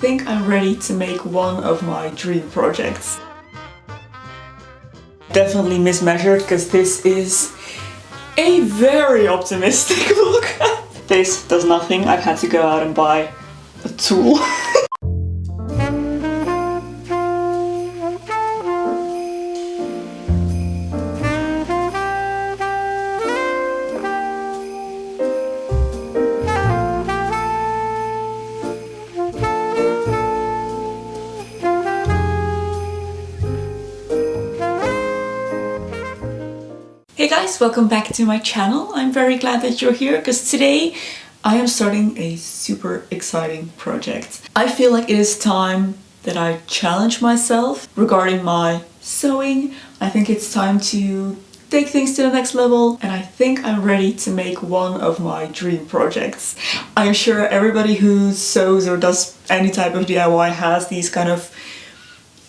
think I'm ready to make one of my dream projects. Definitely mismeasured because this is a very optimistic look. This does nothing. I've had to go out and buy a tool. Hey guys, welcome back to my channel. I'm very glad that you're here because today I am starting a super exciting project. I feel like it is time that I challenge myself regarding my sewing. I think it's time to take things to the next level, and I think I'm ready to make one of my dream projects. I'm sure everybody who sews or does any type of DIY has these kind of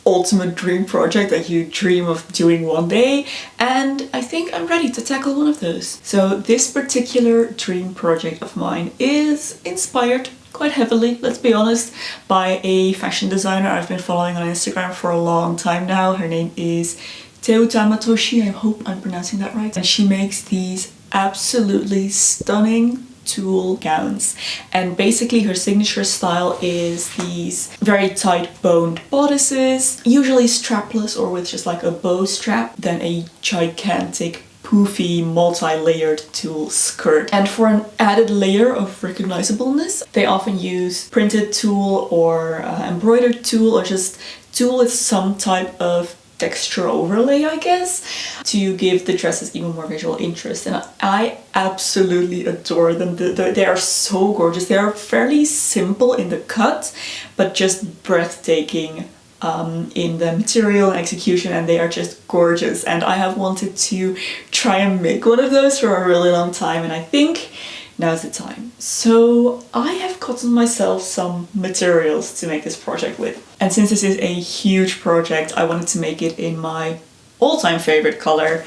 ultimate dream project that you dream of doing one day, and I think I'm ready to tackle one of those. So this particular dream project of mine is inspired quite heavily, let's be honest, by a fashion designer I've been following on Instagram for a long time now. Her name is Teuta Matoshi, I hope I'm pronouncing that right, and she makes these absolutely stunning tulle gowns, and basically her signature style is these very tight boned bodices, usually strapless or with just like a bow strap, then a gigantic poofy multi-layered tulle skirt. And for an added layer of recognizableness, they often use printed tulle or embroidered tulle, or just tulle with some type of texture overlay, I guess, to give the dresses even more visual interest. And I absolutely adore them. They are so gorgeous. They are fairly simple in the cut, but just breathtaking in the material and execution, and they are just gorgeous. And I have wanted to try and make one of those for a really long time, and I think now's the time. So I have gotten myself some materials to make this project with. And since this is a huge project, I wanted to make it in my all-time favorite color,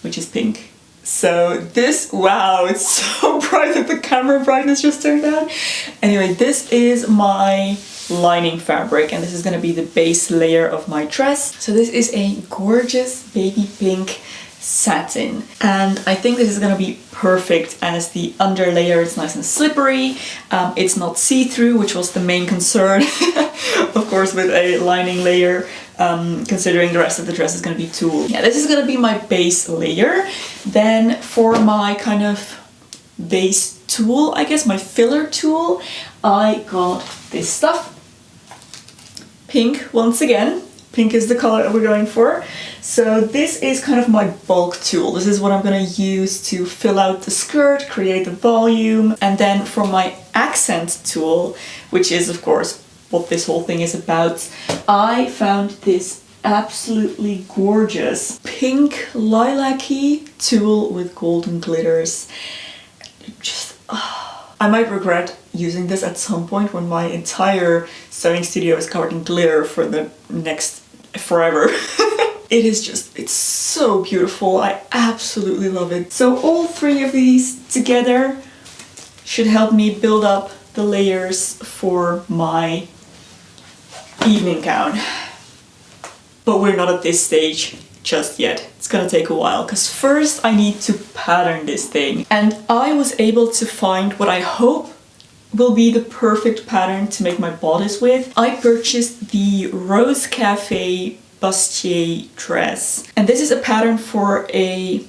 which is pink. So this, wow, it's so bright that the camera brightness just turned down. Anyway, this is my lining fabric, and this is going to be the base layer of my dress. So this is a gorgeous baby pink satin, and I think this is going to be perfect as the underlayer. It's nice and slippery, it's not see-through, which was the main concern of course with a lining layer, considering the rest of the dress is going to be tulle. Yeah, this is going to be my base layer. Then for my kind of base tulle, I guess my filler tulle, I got this stuff. Pink once again. Pink is the color that we're going for. So this is kind of my bulk tulle. This is what I'm going to use to fill out the skirt, create the volume. And then for my accent tulle, which is of course what this whole thing is about, I found this absolutely gorgeous pink lilac-y tulle with golden glitters. Just, I might regret using this at some point when my entire sewing studio is covered in glitter for the next forever. It is just, it's so beautiful. I absolutely love it. So all three of these together should help me build up the layers for my evening gown. But we're not at this stage just yet. It's gonna take a while, because first I need to pattern this thing. And I was able to find what I hope will be the perfect pattern to make my bodice with. I purchased the Rose Cafe bustier dress, and this is a pattern for a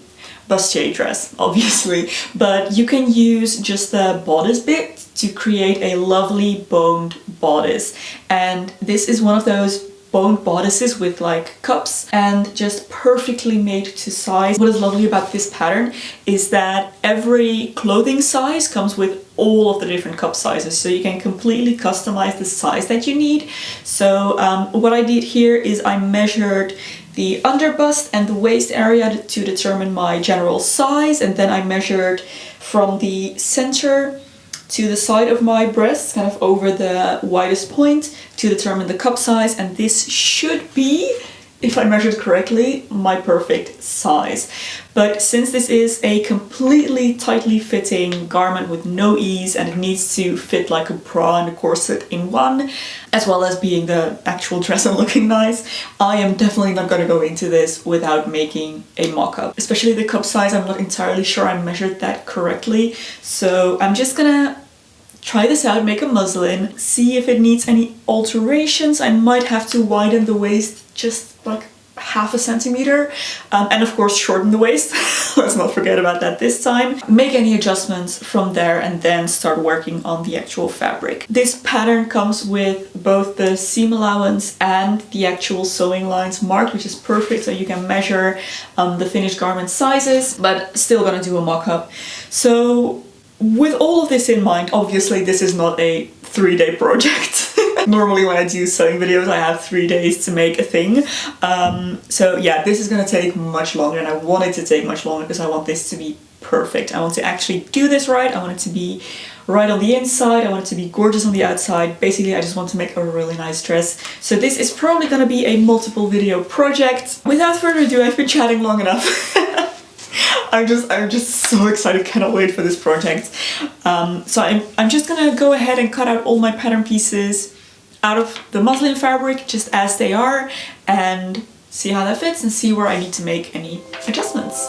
bustier dress, obviously, but you can use just the bodice bit to create a lovely boned bodice. And this is one of those boned bodices with like cups, and just perfectly made to size. What is lovely about this pattern is that every clothing size comes with all of the different cup sizes, so you can completely customize the size that you need. So what I did here is I measured the underbust and the waist area to determine my general size, and then I measured from the center to the side of my breast, kind of over the widest point, to determine the cup size. And this should be if I measured correctly, my perfect size. But since this is a completely tightly fitting garment with no ease and it needs to fit like a bra and a corset in one, as well as being the actual dress and looking nice, I am definitely not going to go into this without making a mock-up. Especially the cup size, I'm not entirely sure I measured that correctly. So I'm just gonna try this out, make a muslin, see if it needs any alterations. I might have to widen the waist just like half a centimeter, and of course shorten the waist. Let's not forget about that this time. Make any adjustments from there and then start working on the actual fabric. This pattern comes with both the seam allowance and the actual sewing lines marked, which is perfect, so you can measure the finished garment sizes, but still gonna do a mock-up. So with all of this in mind, obviously this is not a 3-day project. Normally when I do sewing videos, I have 3 days to make a thing. So yeah, this is gonna take much longer, and I want it to take much longer because I want this to be perfect. I want to actually do this right. I want it to be right on the inside. I want it to be gorgeous on the outside. Basically, I just want to make a really nice dress. So this is probably gonna be a multiple video project. Without further ado, I've been chatting long enough. I'm just so excited, cannot wait for this project. So I'm just gonna go ahead and cut out all my pattern pieces out of the muslin fabric just as they are and see how that fits and see where I need to make any adjustments.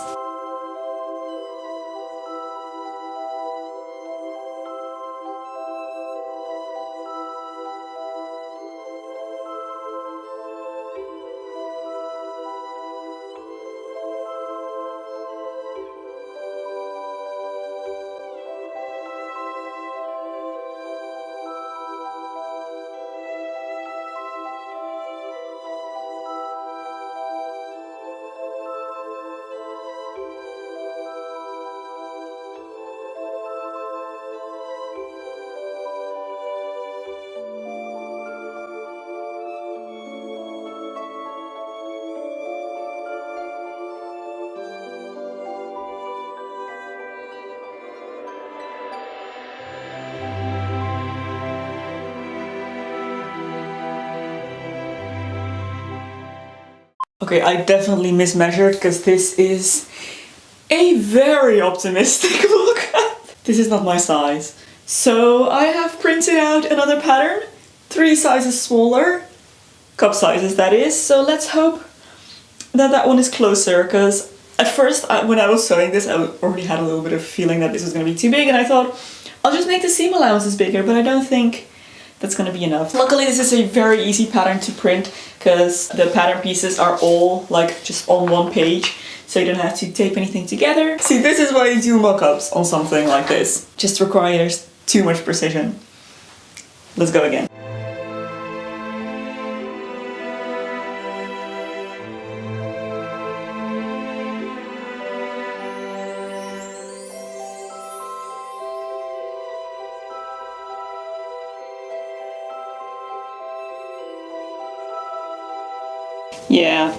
Okay, I definitely mismeasured because this is a very optimistic look. This is not my size. So I have printed out another pattern, 3 sizes smaller, cup sizes that is. So let's hope that that one is closer, because at first when I was sewing this, I already had a little bit of feeling that this was going to be too big, and I thought I'll just make the seam allowances bigger, but I don't think that's gonna be enough. Luckily this is a very easy pattern to print because the pattern pieces are all like just on one page, so you don't have to tape anything together. See, this is why you do mock-ups on something like this. Just requires too much precision. Let's go again. Yeah,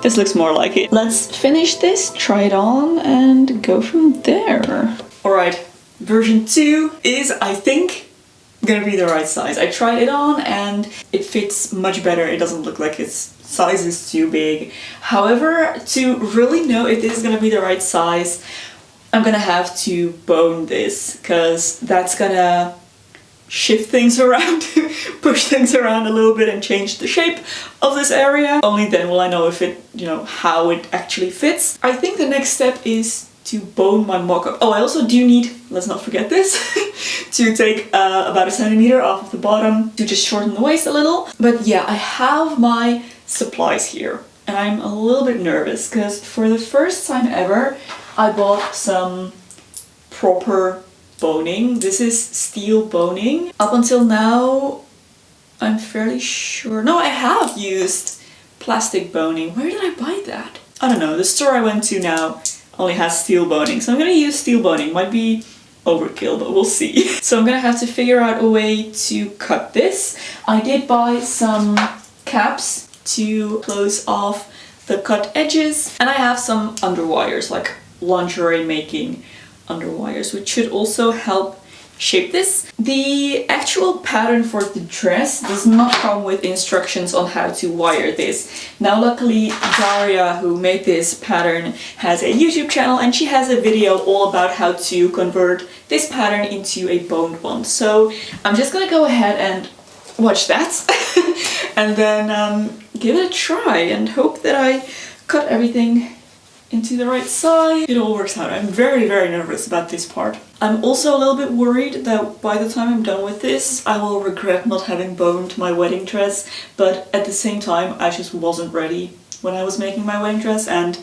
this looks more like it. Let's finish this, try it on, and go from there. Alright, version 2 is, I think, gonna be the right size. I tried it on and it fits much better. It doesn't look like its size is too big. However, to really know if this is gonna be the right size, I'm gonna have to bone this, because that's gonna shift things around, push things around a little bit and change the shape of this area. Only then will I know if it, how it actually fits. I think the next step is to bone my mock-up. Oh, I also do need, let's not forget this, to take about 1 centimeter off of the bottom to just shorten the waist a little. But yeah, I have my supplies here and I'm a little bit nervous because for the first time ever, I bought some proper boning. This is steel boning. Up until now, I'm fairly sure. No, I have used plastic boning. Where did I buy that? I don't know. The store I went to now only has steel boning. So I'm gonna use steel boning. Might be overkill, but we'll see. So I'm gonna have to figure out a way to cut this. I did buy some caps to close off the cut edges. And I have some underwires, like lingerie making underwires, which should also help shape this. The actual pattern for the dress does not come with instructions on how to wire this. Now luckily Daria, who made this pattern, has a YouTube channel and she has a video all about how to convert this pattern into a boned one. So I'm just gonna go ahead and watch that and then give it a try and hope that I cut everything into the right side. It all works out. I'm very, very nervous about this part. I'm also a little bit worried that by the time I'm done with this, I will regret not having boned my wedding dress, but at the same time, I just wasn't ready when I was making my wedding dress, and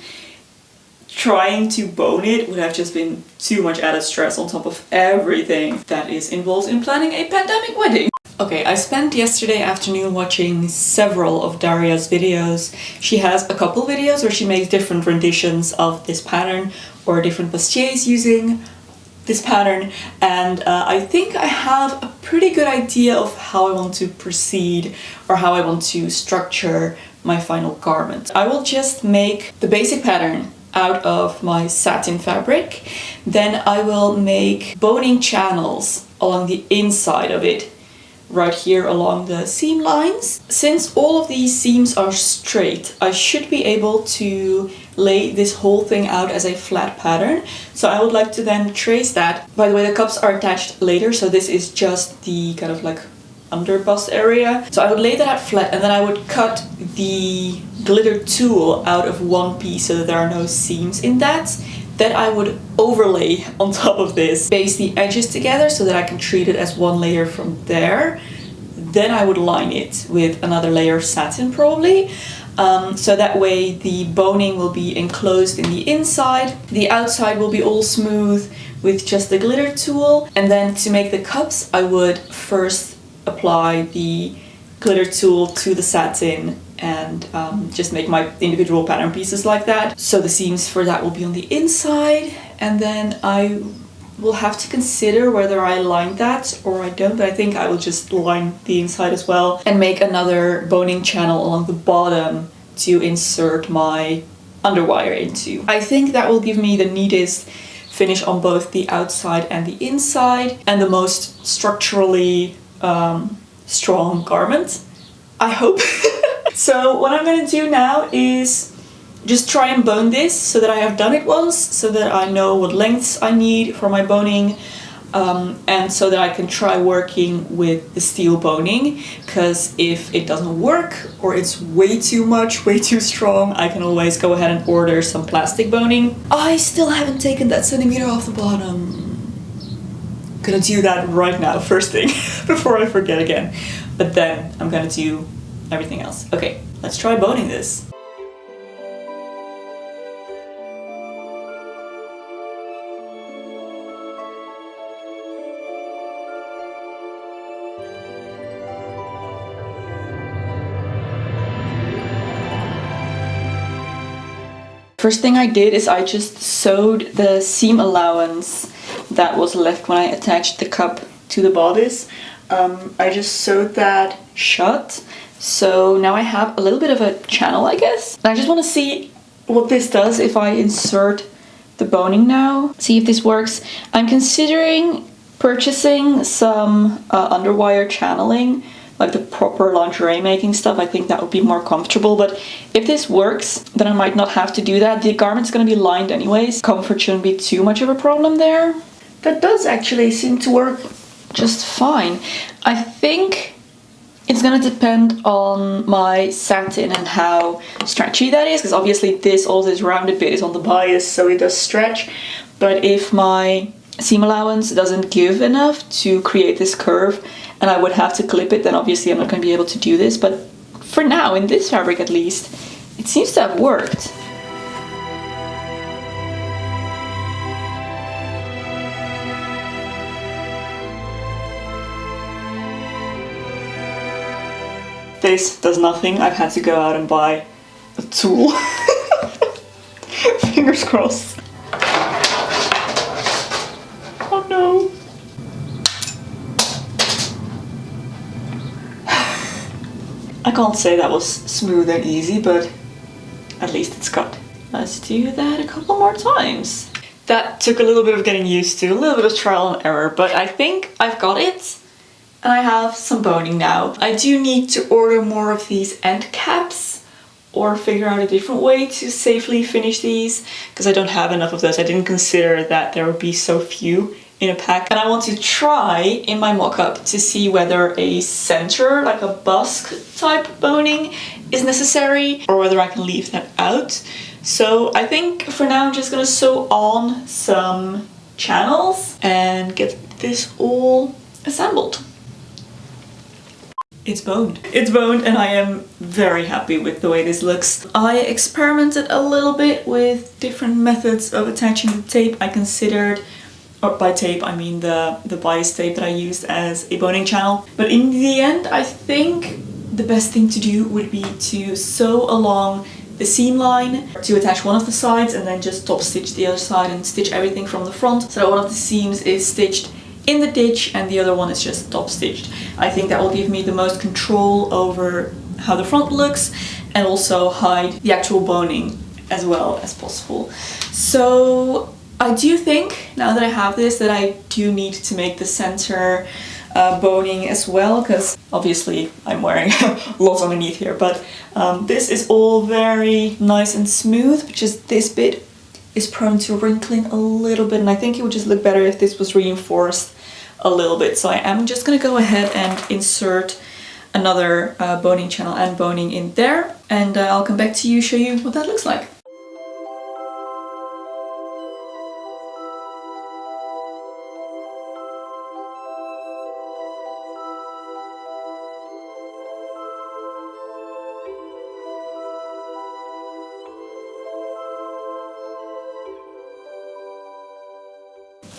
trying to bone it would have just been too much added stress on top of everything that is involved in planning a pandemic wedding. Okay, I spent yesterday afternoon watching several of Daria's videos. She has a couple videos where she makes different renditions of this pattern or different bustiers using this pattern, and I think I have a pretty good idea of how I want to proceed or how I want to structure my final garment. I will just make the basic pattern out of my satin fabric, then I will make boning channels along the inside of it, right here along the seam lines. Since all of these seams are straight, I should be able to lay this whole thing out as a flat pattern. So I would like to then trace that. By the way, the cups are attached later, so this is just the kind of like under bust area. So I would lay that out flat and then I would cut the glitter tulle out of one piece so that there are no seams in that. Then I would overlay on top of this, base the edges together so that I can treat it as one layer from there. Then I would line it with another layer of satin probably. So that way the boning will be enclosed in the inside. The outside will be all smooth with just the glitter tulle. And then to make the cups, I would first apply the glitter tulle to the satin and just make my individual pattern pieces like that. So the seams for that will be on the inside, and then I will have to consider whether I line that or I don't, but I think I will just line the inside as well and make another boning channel along the bottom to insert my underwire into. I think that will give me the neatest finish on both the outside and the inside and the most structurally strong garment, I hope. So what I'm going to do now is just try and bone this so that I have done it once, so that I know what lengths I need for my boning, and so that I can try working with the steel boning, because if it doesn't work or it's way too much, way too strong, I can always go ahead and order some plastic boning. I still haven't taken that centimeter off the bottom. Gonna do that right now, first thing, before I forget again. But then I'm gonna do everything else. Okay, let's try boning this. First thing I did is I just sewed the seam allowance that was left when I attached the cup to the bodice. I just sewed that shut. So now I have a little bit of a channel, I guess. And I just want to see what this does if I insert the boning now. See if this works. I'm considering purchasing some underwire channeling, like the proper lingerie making stuff. I think that would be more comfortable, but if this works, then I might not have to do that. The garment's going to be lined anyways. Comfort shouldn't be too much of a problem there. That does actually seem to work just fine. I think it's gonna depend on my satin and how stretchy that is, because obviously all this rounded bit is on the bias, so it does stretch. But if my seam allowance doesn't give enough to create this curve and I would have to clip it, then obviously I'm not going to be able to do this. But for now, in this fabric at least, it seems to have worked. This does nothing. I've had to go out and buy a tool. Fingers crossed. Oh no. I can't say that was smooth and easy, but at least it's cut. Let's do that a couple more times. That took a little bit of getting used to, a little bit of trial and error, but I think I've got it. And I have some boning now. I do need to order more of these end caps or figure out a different way to safely finish these because I don't have enough of those. I didn't consider that there would be so few in a pack. And I want to try in my mock-up to see whether a center, like a busk type boning is necessary or whether I can leave that out. So I think for now I'm just gonna sew on some channels and get this all assembled. It's boned. It's boned and I am very happy with the way this looks. I experimented a little bit with different methods of attaching the tape. I considered, or by tape I mean the bias tape that I used as a boning channel. But in the end I think the best thing to do would be to sew along the seam line to attach one of the sides and then just top stitch the other side and stitch everything from the front so that one of the seams is stitched in the ditch and the other one is just top stitched. I think that will give me the most control over how the front looks and also hide the actual boning as well as possible. So I do think now that I have this that I do need to make the center boning as well, because obviously I'm wearing lots underneath here, but this is all very nice and smooth, but just this bit is prone to wrinkling a little bit, and I think it would just look better if this was reinforced a little bit. So I am just gonna go ahead and insert another boning channel and boning in there, and I'll come back to you, show you what that looks like.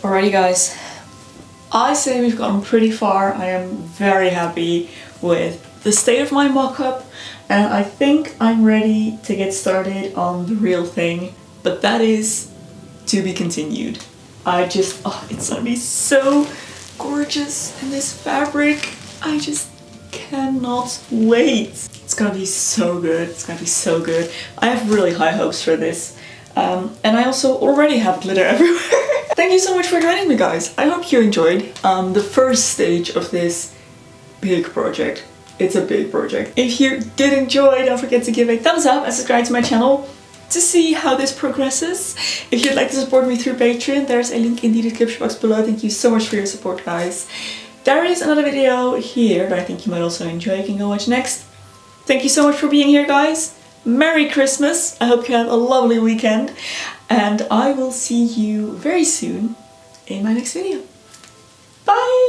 Alrighty guys, I say we've gotten pretty far. I am very happy with the state of my mock-up and I think I'm ready to get started on the real thing, but that is to be continued. It's gonna be so gorgeous in this fabric. I just cannot wait. It's gonna be so good, it's gonna be so good. I have really high hopes for this. And I also already have glitter everywhere. Thank you so much for joining me, guys. I hope you enjoyed the first stage of this big project. It's a big project. If you did enjoy, don't forget to give a thumbs up and subscribe to my channel to see how this progresses. If you'd like to support me through Patreon, there's a link in the description box below. Thank you so much for your support, guys. There is another video here that I think you might also enjoy. You can go watch next. Thank you so much for being here, guys. Merry Christmas! I hope you have a lovely weekend and I will see you very soon in my next video. Bye!